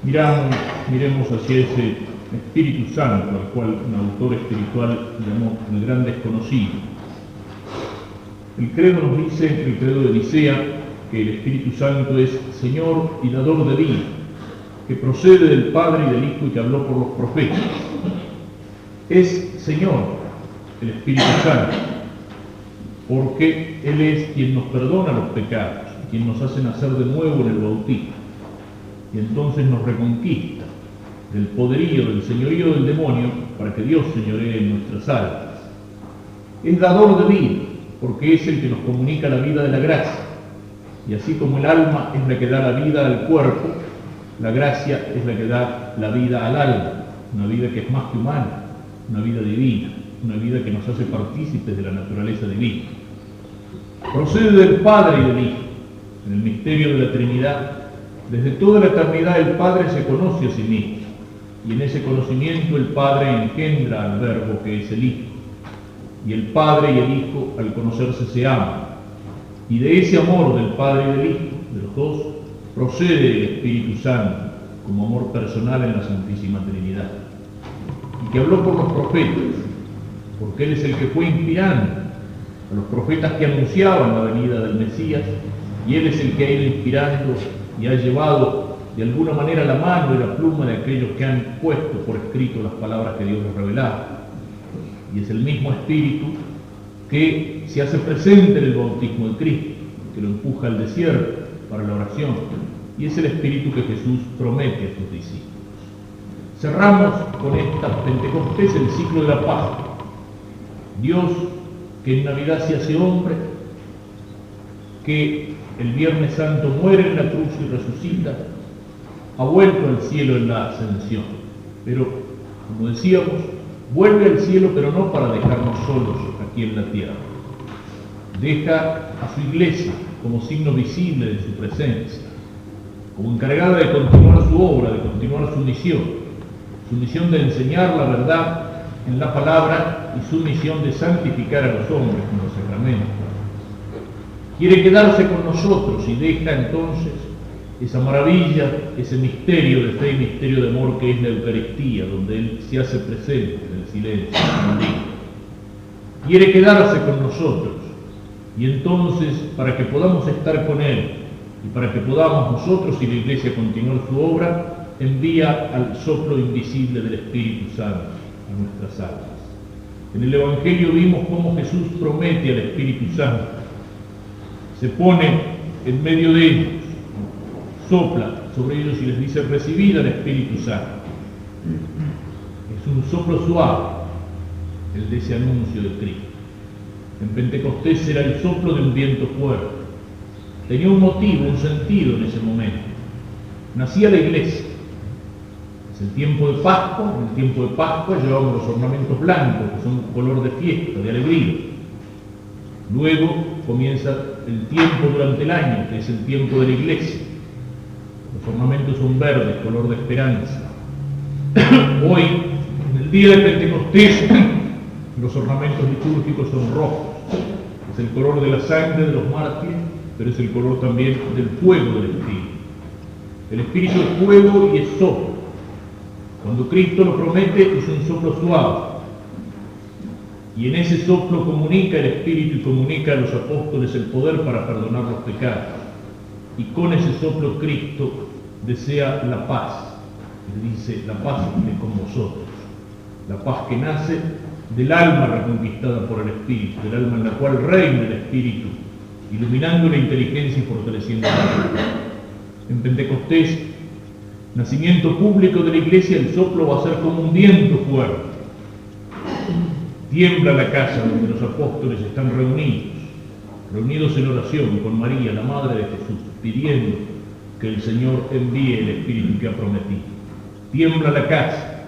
Miremos hacia ese Espíritu Santo, al cual un autor espiritual llamó el gran desconocido. El credo nos dice, el credo de Nicea, que el Espíritu Santo es Señor y dador de vida, que procede del Padre y del Hijo y que habló por los profetas. Es Señor el Espíritu Santo, porque Él es quien nos perdona los pecados, quien nos hace nacer de nuevo en el bautismo, y entonces nos reconquista del poderío, del señorío del demonio, para que Dios señoree en nuestras almas. Es dador de vida, porque es el que nos comunica la vida de la gracia, y así como el alma es la que da la vida al cuerpo, la gracia es la que da la vida al alma, una vida que es más que humana, una vida divina, una vida que nos hace partícipes de la naturaleza divina. Procede del Padre y del Hijo, en el misterio de la Trinidad. Desde toda la eternidad el Padre se conoce a sí mismo, y en ese conocimiento el Padre engendra al Verbo que es el Hijo, y el Padre y el Hijo al conocerse se aman, y de ese amor del Padre y del Hijo, de los dos, procede el Espíritu Santo como amor personal en la Santísima Trinidad, y que habló por los profetas, porque Él es el que fue inspirando a los profetas que anunciaban la venida del Mesías, y Él es el que ha ido inspirando y ha llevado de alguna manera la mano y la pluma de aquellos que han puesto por escrito las palabras que Dios les revelaba. Y es el mismo Espíritu que se hace presente en el bautismo de Cristo, que lo empuja al desierto para la oración, y es el Espíritu que Jesús promete a sus discípulos. Cerramos con esta Pentecostés el ciclo de la Pascua. Dios, que en Navidad se hace hombre, que el Viernes Santo muere en la cruz y resucita, ha vuelto al cielo en la ascensión. Pero, como decíamos, vuelve al cielo, pero no para dejarnos solos aquí en la tierra. Deja a su iglesia como signo visible de su presencia, como encargada de continuar su obra, de continuar su misión de enseñar la verdad en la palabra y su misión de santificar a los hombres con los sacramentos. Quiere quedarse con nosotros y deja entonces esa maravilla, ese misterio de fe y misterio de amor que es la Eucaristía, donde Él se hace presente en el silencio. Quiere quedarse con nosotros y entonces, para que podamos estar con Él y para que podamos nosotros y la Iglesia continuar su obra, envía al soplo invisible del Espíritu Santo a nuestras almas. En el Evangelio vimos cómo Jesús promete al Espíritu Santo. Se pone en medio de ellos, sopla sobre ellos y les dice: recibid al Espíritu Santo. Es un soplo suave, el de ese anuncio de Cristo. En Pentecostés era el soplo de un viento fuerte. Tenía un motivo, un sentido en ese momento. Nacía la Iglesia. Es el tiempo de Pascua. En el tiempo de Pascua llevamos los ornamentos blancos, que son color de fiesta, de alegría. Luego comienza el tiempo durante el año, que es el tiempo de la Iglesia. Los ornamentos son verdes, color de esperanza. Hoy, en el día de Pentecostés, los ornamentos litúrgicos son rojos. Es el color de la sangre de los mártires, pero es el color también del fuego del Espíritu. El Espíritu es fuego y es soplo. Cuando Cristo lo promete, es un soplo suave. Y en ese soplo comunica el Espíritu y comunica a los apóstoles el poder para perdonar los pecados. Y con ese soplo Cristo desea la paz. Él dice: la paz es con vosotros. La paz que nace del alma reconquistada por el Espíritu, del alma en la cual reina el Espíritu, iluminando la inteligencia y fortaleciendo la vida. En Pentecostés, nacimiento público de la Iglesia, el soplo va a ser como un viento fuerte. Tiembla la casa donde los apóstoles están reunidos en oración con María, la Madre de Jesús, pidiendo que el Señor envíe el Espíritu que ha prometido. Tiembla la casa,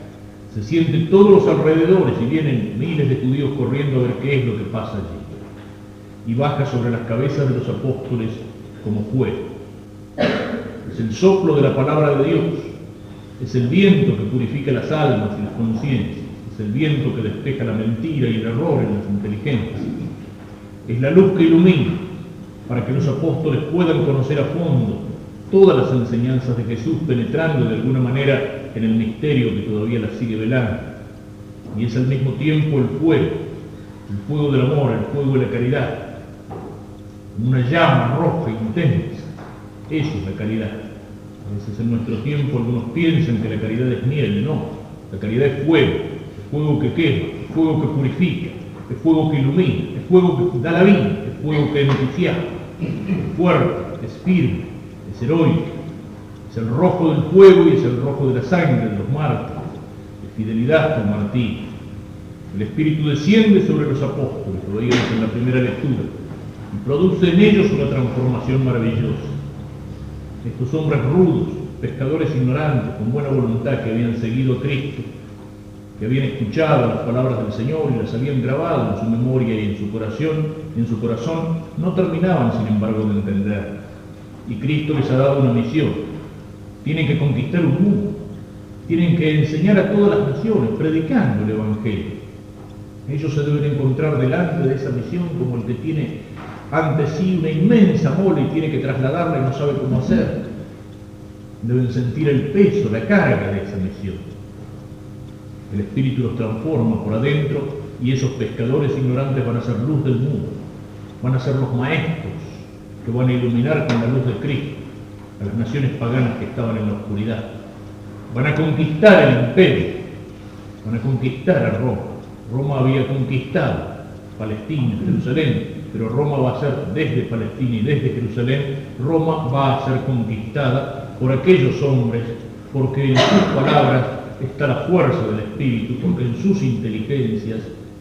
se sienten todos los alrededores y vienen miles de judíos corriendo a ver qué es lo que pasa allí. Y baja sobre las cabezas de los apóstoles como fuego. Es el soplo de la palabra de Dios, es el viento que purifica las almas y las conciencias. Es el viento que despeja la mentira y el error en las inteligencias. Es la luz que ilumina para que los apóstoles puedan conocer a fondo todas las enseñanzas de Jesús, penetrando de alguna manera en el misterio que todavía las sigue velando. Y es al mismo tiempo el fuego del amor, el fuego de la caridad, una llama roja, intensa. Eso es la caridad. A veces en nuestro tiempo algunos piensan que la caridad es miel. No, la caridad es fuego que quema, es fuego que purifica, es fuego que ilumina, es fuego que da la vida, es fuego que entusiasma, es fuerte, es firme, es heroico, es el rojo del fuego y es el rojo de la sangre de los mártires, de fidelidad hasta el martirio. El Espíritu desciende sobre los apóstoles, lo veíamos en la primera lectura, y produce en ellos una transformación maravillosa. Estos hombres rudos, pescadores ignorantes, con buena voluntad, que habían seguido a Cristo, que habían escuchado las palabras del Señor y las habían grabado en su memoria y en su corazón, no terminaban, sin embargo, de entender. Y Cristo les ha dado una misión. Tienen que conquistar un mundo, tienen que enseñar a todas las naciones, predicando el Evangelio. Ellos se deben encontrar delante de esa misión como el que tiene ante sí una inmensa mole y tiene que trasladarla y no sabe cómo hacer. Deben sentir el peso, la carga de esa misión. El Espíritu los transforma por adentro y esos pescadores ignorantes van a ser luz del mundo, van a ser los maestros que van a iluminar con la luz de Cristo a las naciones paganas que estaban en la oscuridad. Van a conquistar el imperio, van a conquistar a Roma. Roma había conquistado Palestina, Jerusalén, pero Roma va a ser desde Palestina y desde Jerusalén, Roma va a ser conquistada por aquellos hombres, porque en sus palabras está la fuerza del Espíritu, porque en sus inteligencias,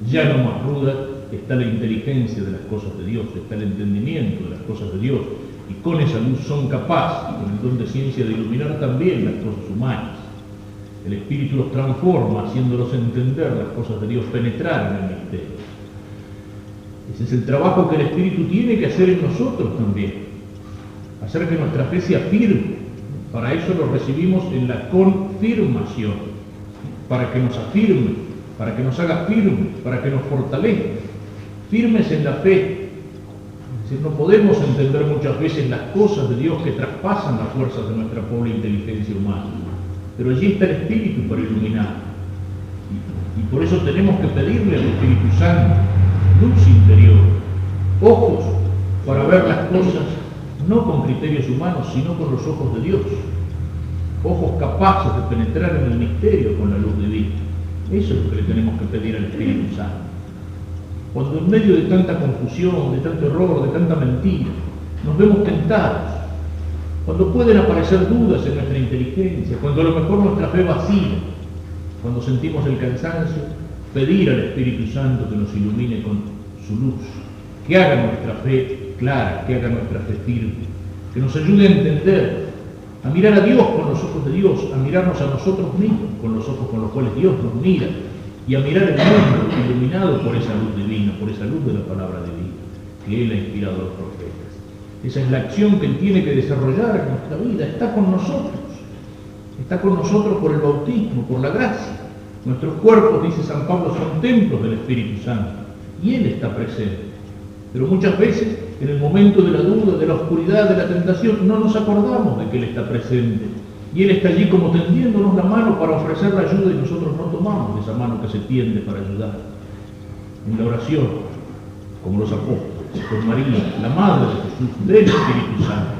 ya no más rudas, está la inteligencia de las cosas de Dios, está el entendimiento de las cosas de Dios, y con esa luz son capaces, con el don de ciencia, de iluminar también las cosas humanas. El Espíritu los transforma, haciéndolos entender las cosas de Dios, penetrar en el misterio. Ese es el trabajo que el Espíritu tiene que hacer en nosotros también, hacer que nuestra fe sea firme. Para eso lo recibimos en la confirmación, para que nos afirme, para que nos haga firmes, para que nos fortalezca, firmes en la fe. Es decir, no podemos entender muchas veces las cosas de Dios que traspasan las fuerzas de nuestra pobre inteligencia humana, pero allí está el Espíritu para iluminar. Y por eso tenemos que pedirle al Espíritu Santo luz interior, ojos para ver las cosas no con criterios humanos, sino con los ojos de Dios, ojos capaces de penetrar en el misterio con la luz divina. Eso es lo que le tenemos que pedir al Espíritu Santo. Cuando en medio de tanta confusión, de tanto error, de tanta mentira, nos vemos tentados, cuando pueden aparecer dudas en nuestra inteligencia, cuando a lo mejor nuestra fe vacila, cuando sentimos el cansancio, pedir al Espíritu Santo que nos ilumine con su luz, que haga nuestra fe clara, que haga nuestra fe firme, que nos ayude a entender, a mirar a Dios con los ojos de Dios, a mirarnos a nosotros mismos con los ojos con los cuales Dios nos mira, y a mirar el mundo iluminado por esa luz divina, por esa luz de la palabra divina, que Él ha inspirado a los profetas. Esa es la acción que Él tiene que desarrollar en nuestra vida, está con nosotros por el bautismo, por la gracia. Nuestros cuerpos, dice San Pablo, son templos del Espíritu Santo, y Él está presente. Pero muchas veces, en el momento de la duda, de la oscuridad, de la tentación, no nos acordamos de que Él está presente. Y Él está allí como tendiéndonos la mano para ofrecer la ayuda y nosotros no tomamos de esa mano que se tiende para ayudar. En la oración, como los apóstoles, con María, la Madre de Jesús, del Espíritu Santo.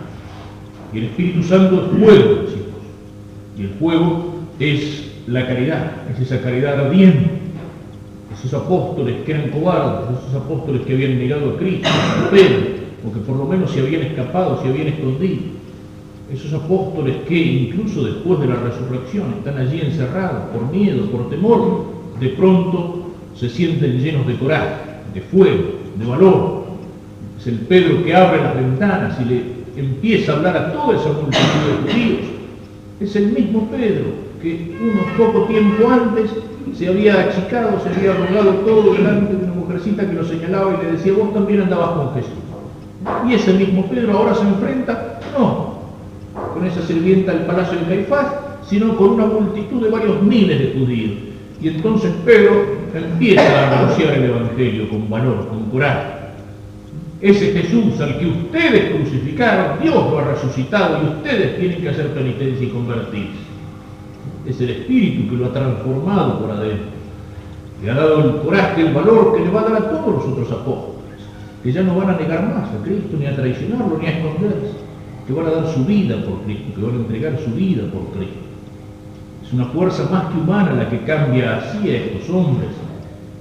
Y el Espíritu Santo es fuego, chicos. Y el fuego es la caridad, es esa caridad ardiente. Esos apóstoles que eran cobardes, esos apóstoles que habían negado a Cristo, a Pedro, o que por lo menos se habían escapado, se habían escondido. Esos apóstoles que incluso después de la resurrección están allí encerrados por miedo, por temor, de pronto se sienten llenos de coraje, de fuego, de valor. Es el Pedro que abre las ventanas y le empieza a hablar a toda esa multitud de judíos. Es el mismo Pedro que unos poco tiempo antes se había achicado, se había arrugado todo delante de una mujercita que lo señalaba y le decía: vos también andabas con Jesús. Y ese mismo Pedro ahora se enfrenta, no con esa sirvienta del palacio de Caifás, sino con una multitud de varios miles de judíos. Y entonces Pedro empieza a anunciar el Evangelio con valor, con coraje. Ese Jesús al que ustedes crucificaron, Dios lo ha resucitado y ustedes tienen que hacer penitencia y convertirse. Es el Espíritu que lo ha transformado por adentro. Le ha dado el coraje, el valor que le va a dar a todos los otros apóstoles, que ya no van a negar más a Cristo, ni a traicionarlo, ni a esconderse, que van a dar su vida por Cristo, que van a entregar su vida por Cristo. Es una fuerza más que humana la que cambia así a estos hombres,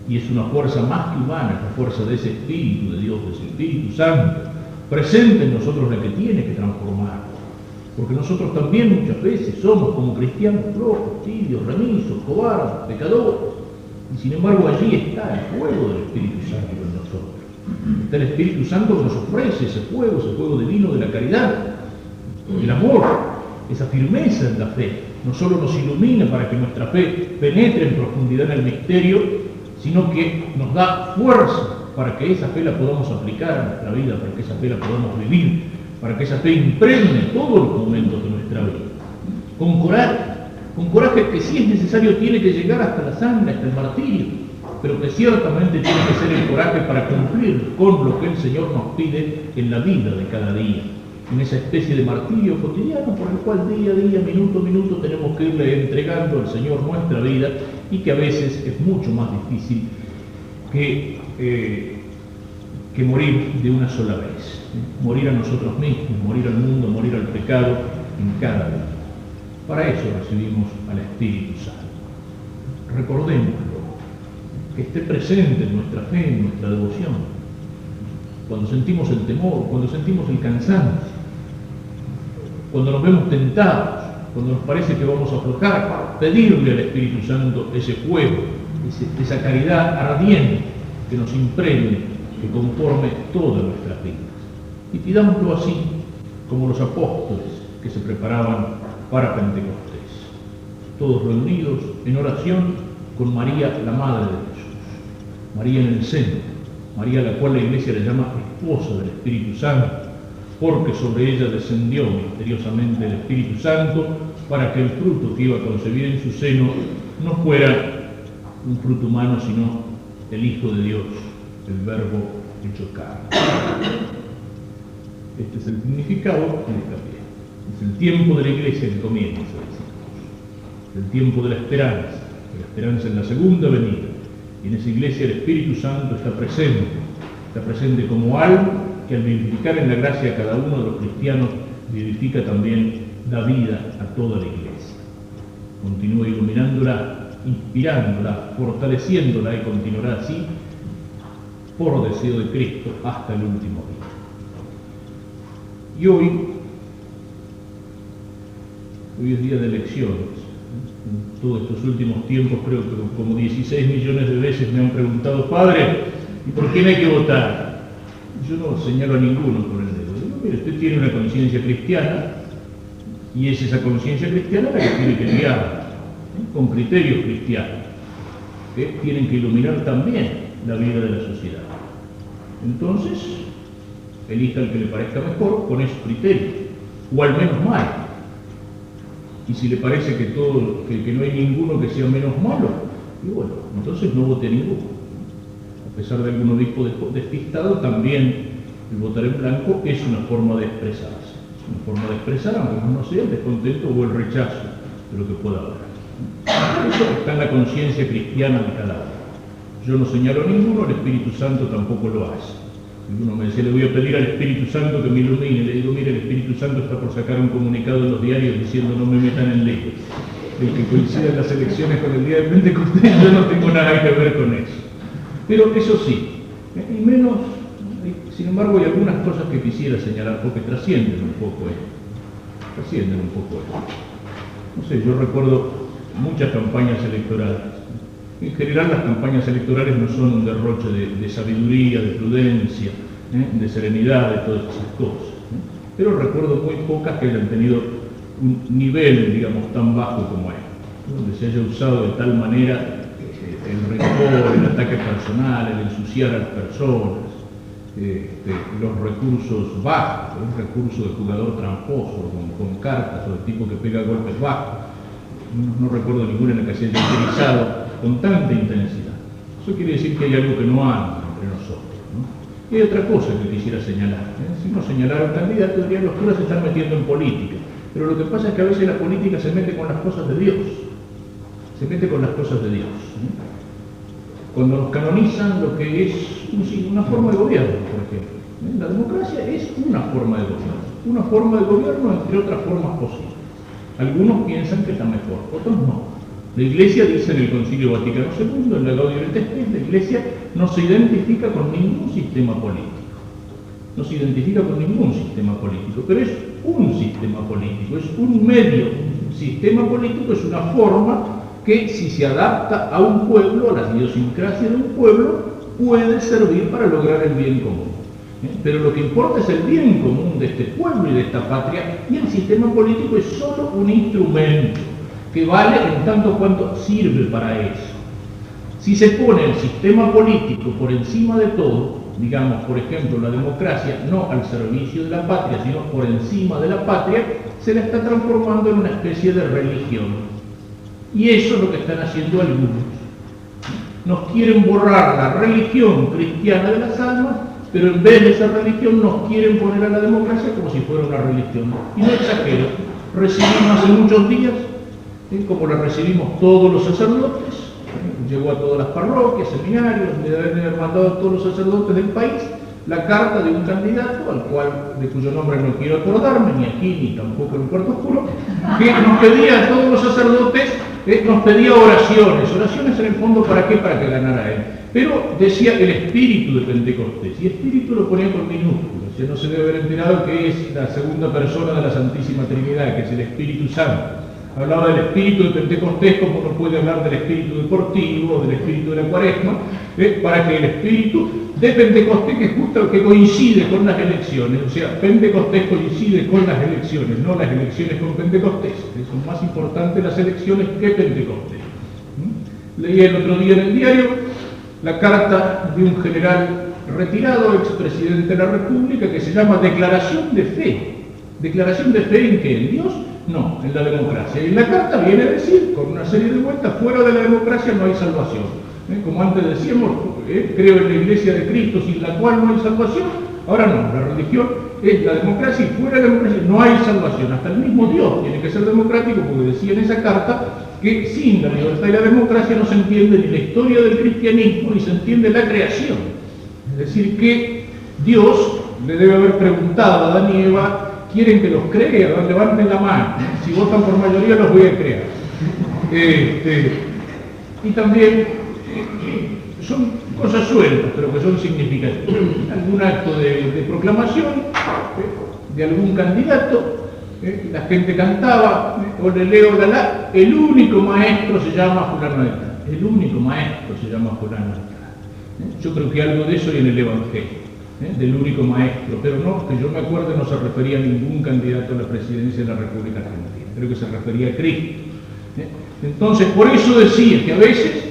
y es una fuerza más que humana, es la fuerza de ese Espíritu de Dios, de ese Espíritu Santo, presente en nosotros, la que tiene que transformar. Porque nosotros también muchas veces somos como cristianos flojos, tibios, remisos, cobardes, pecadores, y sin embargo allí está el fuego del Espíritu Santo en nosotros. Está el Espíritu Santo que nos ofrece ese fuego divino de la caridad, el amor, esa firmeza en la fe. No solo nos ilumina para que nuestra fe penetre en profundidad en el misterio, sino que nos da fuerza para que esa fe la podamos aplicar a nuestra vida, para que esa fe la podamos vivir, para que esa fe impregne todos los momentos de nuestra vida. Con coraje que si es necesario tiene que llegar hasta la sangre, hasta el martirio, pero que ciertamente tiene que ser el coraje para cumplir con lo que el Señor nos pide en la vida de cada día, en esa especie de martirio cotidiano por el cual día a día, minuto a minuto tenemos que irle entregando al Señor nuestra vida, y que a veces es mucho más difícil que morir de una sola vez. Morir a nosotros mismos, morir al mundo, morir al pecado en cada día. Para eso recibimos al Espíritu Santo. Recordémoslo, que esté presente en nuestra fe, en nuestra devoción. Cuando sentimos el temor, cuando sentimos el cansancio, cuando nos vemos tentados, cuando nos parece que vamos a aflojar, pedirle al Espíritu Santo ese fuego, esa caridad ardiente que nos impregne, que conforme todas nuestras vidas. Y pidámoslo así, como los apóstoles que se preparaban para Pentecostés, todos reunidos en oración con María, la Madre de Jesús, María en el centro, María a la cual la Iglesia le llama esposa del Espíritu Santo, porque sobre ella descendió misteriosamente el Espíritu Santo para que el fruto que iba a concebir en su seno no fuera un fruto humano, sino el Hijo de Dios, el Verbo hecho carne. Este es el significado de esta fiesta. Es el tiempo de la Iglesia que comienza, decimos. El tiempo de la esperanza en la segunda venida. Y en esa Iglesia el Espíritu Santo está presente como algo que al vivificar en la gracia a cada uno de los cristianos, vivifica también, da vida a toda la Iglesia. Continúa iluminándola, inspirándola, fortaleciéndola y continuará así por deseo de Cristo hasta el último día. Y hoy es día de elecciones. En todos estos últimos tiempos creo que como 16 millones de veces me han preguntado: Padre, ¿y por quién hay que votar? Yo no señalo a ninguno con el dedo. Digo, mire, usted tiene una conciencia cristiana y es esa conciencia cristiana la que tiene que guiar, con criterios cristianos, que tienen que iluminar también la vida de la sociedad. Entonces, elija el que le parezca mejor con esos criterios, o al menos mal. Y si le parece que no hay ninguno que sea menos malo, y bueno, entonces no vote ninguno. A pesar de algún obispo despistado, también el votar en blanco es una forma de expresarse. Es una forma de expresar, aunque no sea el descontento o el rechazo de lo que pueda haber. Eso está en la conciencia cristiana de cada uno. Yo no señalo a ninguno, el Espíritu Santo tampoco lo hace. Uno me decía: le voy a pedir al Espíritu Santo que me ilumine. Le digo: mire, el Espíritu Santo está por sacar un comunicado en los diarios diciendo: no me metan en leyes. El que coincida en las elecciones con el día de Pentecostés, yo no tengo nada que ver con eso. Pero eso sí, y menos, sin embargo, hay algunas cosas que quisiera señalar porque trascienden un poco esto. No sé, yo recuerdo muchas campañas electorales. En general las campañas electorales no son un derroche de sabiduría, de prudencia, de serenidad, de todas esas cosas. Pero recuerdo muy pocas que hayan tenido un nivel, digamos, tan bajo como este, donde se haya usado de tal manera el rencor, el ataque personal, el ensuciar a las personas, los recursos bajos, el recurso de jugador tramposo, con cartas o de tipo que pega golpes bajos. No recuerdo ninguna en la que se haya utilizado con tanta intensidad. Eso quiere decir que hay algo que no anda entre nosotros, ¿no? Y hay otra cosa que quisiera señalar. Si no señalaron candidatos, dirían los curas se están metiendo en política. Pero lo que pasa es que a veces la política se mete con las cosas de Dios. Se mete con las cosas de Dios. Cuando nos canonizan lo que es una forma de gobierno, por ejemplo. La democracia es una forma de gobierno. Una forma de gobierno entre otras formas posibles. Algunos piensan que está mejor, otros no. La Iglesia dice en el Concilio Vaticano II, en la Gaudium et Spes, la Iglesia no se identifica con ningún sistema político. No se identifica con ningún sistema político, pero es un sistema político, es un medio. Un sistema político es una forma que, si se adapta a un pueblo, a la idiosincrasia de un pueblo, puede servir para lograr el bien común. Pero lo que importa es el bien común de este pueblo y de esta patria, y el sistema político es solo un instrumento que vale en tanto cuanto sirve para eso. Si se pone el sistema político por encima de todo, digamos, por ejemplo, la democracia, no al servicio de la patria, sino por encima de la patria, se la está transformando en una especie de religión. Y eso es lo que están haciendo algunos. Nos quieren borrar la religión cristiana de las almas, pero en vez de esa religión nos quieren poner a la democracia como si fuera una religión. Y no exagero, recibimos hace muchos días, como la recibimos todos los sacerdotes, llegó a todas las parroquias, seminarios, le deben haber mandado a todos los sacerdotes del país la carta de un candidato, de cuyo nombre no quiero acordarme, ni aquí ni tampoco en el Cuarto Oscuro, que nos pedía a todos los sacerdotes, nos pedía oraciones en el fondo, ¿para qué? Para que ganara él. Pero decía el espíritu de Pentecostés, y espíritu lo ponía con minúsculas, ya no se debe haber enterado que es la segunda persona de la Santísima Trinidad, que es el Espíritu Santo. Hablaba del espíritu de Pentecostés como no puede hablar del espíritu deportivo, del espíritu de la Cuaresma, para que el espíritu de Pentecostés, que es justo que coincide con las elecciones, o sea, Pentecostés coincide con las elecciones, no las elecciones con Pentecostés, son más importantes las elecciones que Pentecostés. Leí el otro día en el diario la carta de un general retirado, expresidente de la República, que se llama Declaración de Fe. ¿Declaración de fe en qué? ¿En Dios? No, en la democracia. Y en la carta viene a decir, con una serie de vueltas, fuera de la democracia no hay salvación. Como antes decíamos, creo en la Iglesia de Cristo, sin la cual no hay salvación. Ahora no, la religión es la democracia y fuera de la democracia no hay salvación. Hasta el mismo Dios tiene que ser democrático, porque decía en esa carta que sin la libertad y la democracia no se entiende ni la historia del cristianismo ni se entiende la creación. Es decir, que Dios le debe haber preguntado a Adán y Eva, ¿quieren que los crea? Levanten la mano. Si votan por mayoría los voy a crear. Y también son cosas sueltas, pero que son significativas. Algún acto de proclamación de algún candidato, la gente cantaba, o le leo el único maestro se llama fulano de tal. El único maestro se llama fulano de tal. Yo creo que algo de eso hay en el Evangelio. Del único maestro, pero no, que yo me acuerdo, no se refería a ningún candidato a la presidencia de la República Argentina, creo que se refería a Cristo. Entonces, por eso decía que a veces,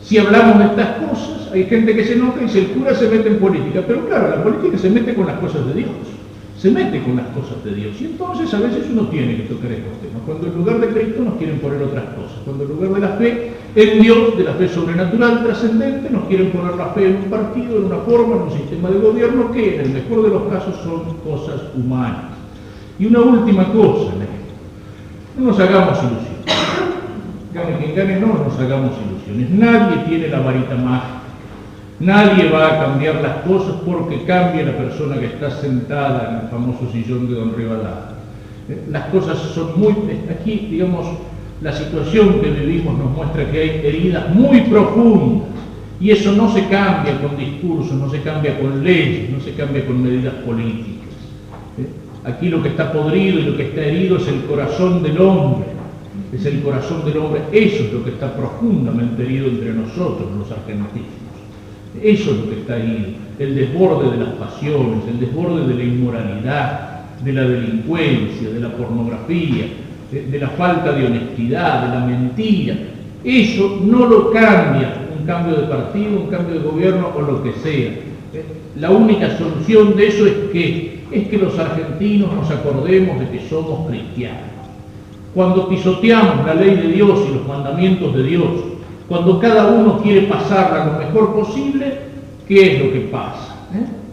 si hablamos de estas cosas, hay gente que se enoja y dice, el cura se mete en política, pero claro, la política se mete con las cosas de Dios, se mete con las cosas de Dios, y entonces a veces uno tiene que tocar estos temas, cuando en lugar de Cristo nos quieren poner otras cosas, cuando en lugar de la fe en Dios, de la fe sobrenatural, trascendente, nos quieren poner la fe en un partido, en una forma, en un sistema de gobierno que en el mejor de los casos son cosas humanas. Y una última cosa, no nos hagamos ilusiones. Gane quien gane, no nos hagamos ilusiones. Nadie tiene la varita mágica. Nadie va a cambiar las cosas porque cambie la persona que está sentada en el famoso sillón de don Rivadavia. Las cosas son muy... Aquí, digamos, la situación que vivimos nos muestra que hay heridas muy profundas y eso no se cambia con discursos, no se cambia con leyes, no se cambia con medidas políticas. Aquí lo que está podrido y lo que está herido es el corazón del hombre, es el corazón del hombre, eso es lo que está profundamente herido entre nosotros, los argentinos. Eso es lo que está herido, el desborde de las pasiones, el desborde de la inmoralidad, de la delincuencia, de la pornografía, de la falta de honestidad, de la mentira. Eso no lo cambia un cambio de partido, un cambio de gobierno o lo que sea. La única solución de eso es que los argentinos nos acordemos de que somos cristianos. Cuando pisoteamos la ley de Dios y los mandamientos de Dios, cuando cada uno quiere pasarla lo mejor posible, ¿qué es lo que pasa?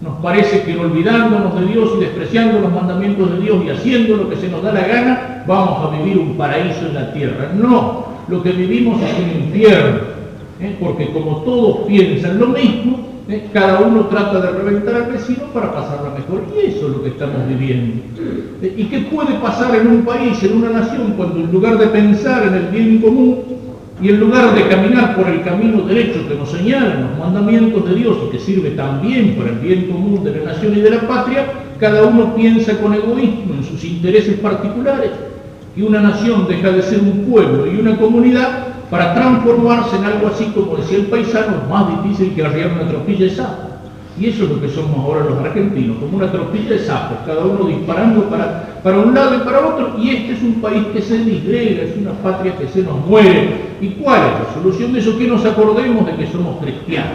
Nos parece que olvidándonos de Dios y despreciando los mandamientos de Dios y haciendo lo que se nos da la gana, vamos a vivir un paraíso en la tierra. No, lo que vivimos es un infierno, porque como todos piensan lo mismo, cada uno trata de reventar al vecino para pasarla mejor. Y eso es lo que estamos viviendo. ¿Y qué puede pasar en un país, en una nación, cuando en lugar de pensar en el bien común y en lugar de caminar por el camino derecho que nos señalan los mandamientos de Dios y que sirve también para el bien común de la nación y de la patria, cada uno piensa con egoísmo en sus intereses particulares, y una nación deja de ser un pueblo y una comunidad para transformarse en algo así, como decía el paisano, más difícil que arriar una tropilla de sapos. Y eso es lo que somos ahora los argentinos, como una tropilla de sapos, cada uno disparando para un lado y para otro, y este es un país que se disgrega, es una patria que se nos muere. ¿Y cuál es la solución de eso? Que nos acordemos de que somos cristianos.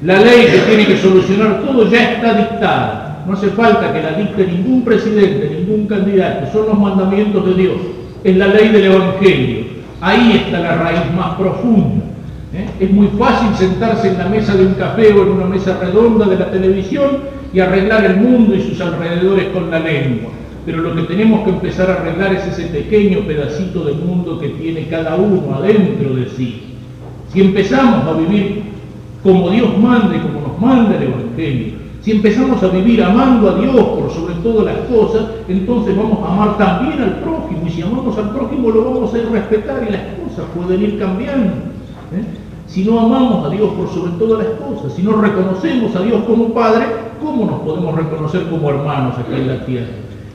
La ley que tiene que solucionar todo ya está dictada. No hace falta que la dicte ningún presidente, ningún candidato, son los mandamientos de Dios, es la ley del Evangelio. Ahí está la raíz más profunda. Es muy fácil sentarse en la mesa de un café o en una mesa redonda de la televisión y arreglar el mundo y sus alrededores con la lengua. Pero lo que tenemos que empezar a arreglar es ese pequeño pedacito de mundo que tiene cada uno adentro de sí. Si empezamos a vivir como Dios manda y como nos manda el Evangelio, si empezamos a vivir amando a Dios por sobre todas las cosas, entonces vamos a amar también al prójimo, y si amamos al prójimo lo vamos a ir a respetar y las cosas pueden ir cambiando. Si no amamos a Dios por sobre todas las cosas, si no reconocemos a Dios como Padre, ¿cómo nos podemos reconocer como hermanos aquí en la tierra?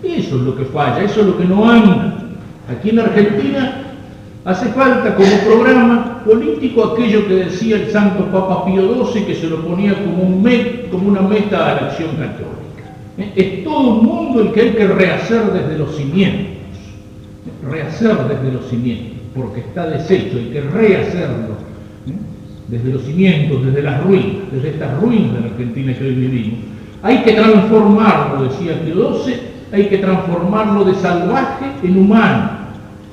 Eso es lo que falla, eso es lo que no anda. Aquí en Argentina hace falta como programa político aquello que decía el Santo Papa Pío XII, que se lo ponía como una meta a la acción católica. Es todo un mundo el que hay que rehacer desde los cimientos. Rehacer desde los cimientos, porque está deshecho, hay que rehacerlo desde los cimientos, desde las ruinas, desde estas ruinas de la Argentina que hoy vivimos. Hay que transformarlo, decía Pío XII, hay que transformarlo de salvaje en humano.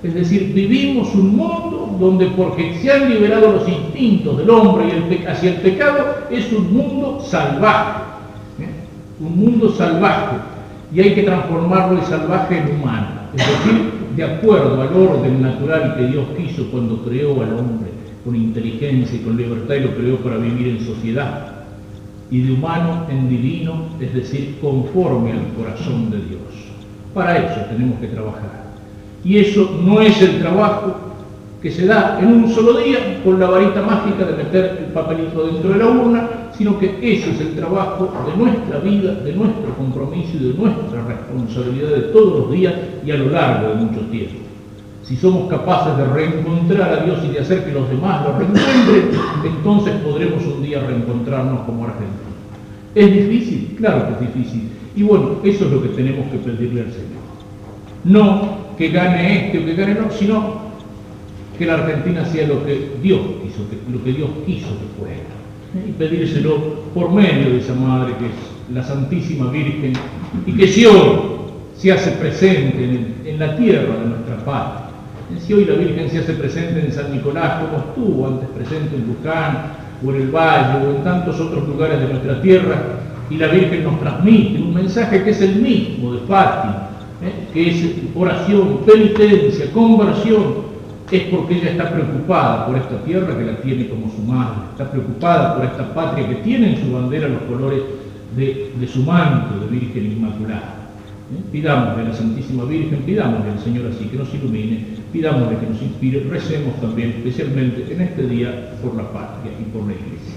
Es decir, vivimos un mundo donde, porque se han liberado los instintos del hombre hacia el pecado, es un mundo salvaje. Un mundo salvaje. Y hay que transformarlo de salvaje en humano. Es decir, de acuerdo al orden natural que Dios quiso cuando creó al hombre, con inteligencia y con libertad, y lo creó para vivir en sociedad. Y de humano en divino, es decir, conforme al corazón de Dios. Para eso tenemos que trabajar. Y eso no es el trabajo que se da en un solo día con la varita mágica de meter el papelito dentro de la urna, sino que eso es el trabajo de nuestra vida, de nuestro compromiso y de nuestra responsabilidad de todos los días y a lo largo de mucho tiempo. Si somos capaces de reencontrar a Dios y de hacer que los demás lo reencuentren, entonces podremos un día reencontrarnos como argentinos. ¿Es difícil? Claro que es difícil. Y bueno, eso es lo que tenemos que pedirle al Señor. No que gane este o que gane no, sino que la Argentina sea lo que Dios quiso, lo que Dios quiso que fuera. Y pedírselo por medio de esa Madre que es la Santísima Virgen, y que si hoy se hace presente en la tierra de nuestra patria, si hoy la Virgen se hace presente en San Nicolás, como estuvo antes presente en Luján, o en el Valle, o en tantos otros lugares de nuestra tierra, y la Virgen nos transmite un mensaje que es el mismo de Fátima, que es oración, penitencia, conversión, es porque ella está preocupada por esta tierra que la tiene como su madre, está preocupada por esta patria que tiene en su bandera los colores de su manto de Virgen Inmaculada. Pidámosle a la Santísima Virgen, pidámosle al Señor así, que nos ilumine, pidámosle que nos inspire, recemos también, especialmente en este día, por la patria y por la Iglesia.